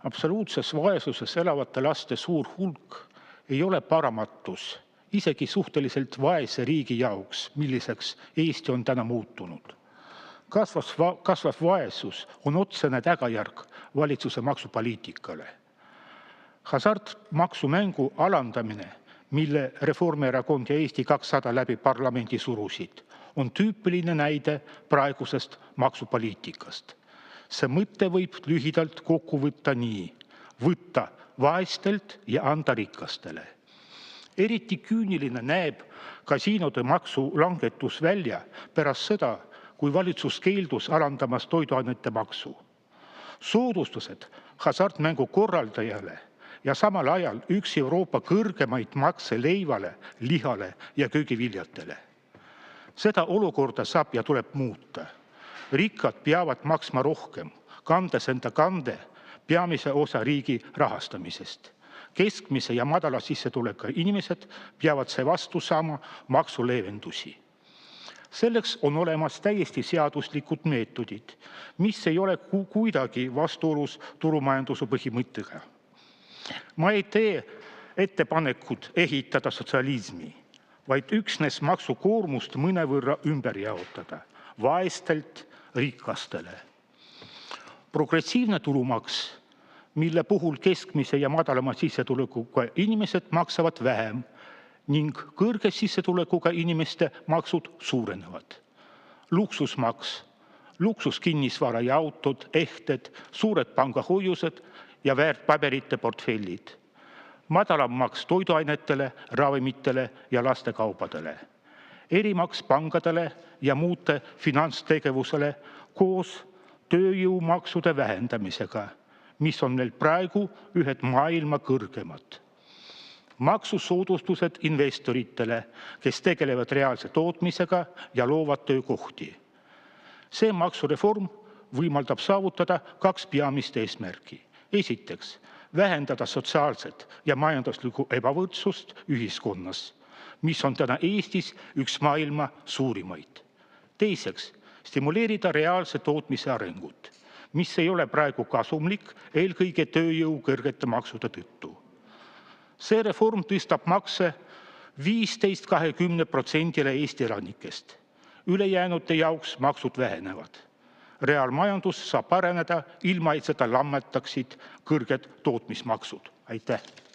Absoluutses vaesuses elavate laste suur hulk ei ole paramatus isegi suhteliselt vaese riigi jaoks, milliseks Eesti on täna muutunud. Kasvav vaesus on otsene tagajärg valitsuse maksupoliitikale. Hasartmaksumängu alandamine, mille Reformierakond ja Eesti 200 läbi parlamendi surusid, on tüüpiline näide praegusest maksupoliitikast. See mõte võib lühidalt kokku võtta nii: võtta vaestelt ja anda rikastele. Eriti küüniline näeb kasiinode maksulangetus välja pärast seda, kui valitsus keeldus alandamast toiduainete maksu. Soodustused hasartmängu korraldajale ja samal ajal üks Euroopa kõrgemaid makse leivale, lihale ja köögiviljadele. Seda olukorda saab ja tuleb muuta. Rikkad peavad maksma rohkem, kandes enda kande peamise osa riigi rahastamisest. Keskmise ja madala sissetulekuga inimesed peavad seevastu saama maksuleevendusi. Selleks on olemas täiesti seaduslikud meetodid, mis ei ole kuidagi vastuolus turumajanduse põhimõttega. Ma ei tee ettepanekut ehitada sotsialismi, vaid üksnes maksukoormust mõnevõrra ümber jaotada vaestelt rikastele. Progressiivne tulumaks, mille puhul keskmise ja madalama sissetulekuga inimesed maksavad vähem ning kõrge sissetulekuga inimeste maksud suurenevad. Luksusmaks, luksuskinnisvara ja autod, ehted, suured pangahoiused ja väärtpaberite portfellid. Madalam maks toiduainetele, ravimitele ja lastekaupadele. Erimaks pankadele ja muude finantstegevusele koos tööjõumaksude vähendamisega, mis on meil praegu ühed maailma kõrgemad. Maksusoodustused investoritele, kes tegelevad reaalse tootmisega ja loovad töökohti. See maksureform võimaldab saavutada kaks peamist eesmärki. Esiteks, vähendada sotsiaalset ja majanduslikku ebavõrdsust ühiskonnas, mis on täna Eestis üks maailma suurimaid. Teiseks, stimuleerida reaalse tootmise arengut, mis ei ole praegu kasumlik eelkõige tööjõu kõrgete maksude tõttu. See reform tõstab makse 15–20%-le Eesti elanikest. Ülejäänute jaoks maksud vähenevad. Reaalmajandus saab areneda, ilma et seda lammetaksid kõrged tootmismaksud. Aitäh!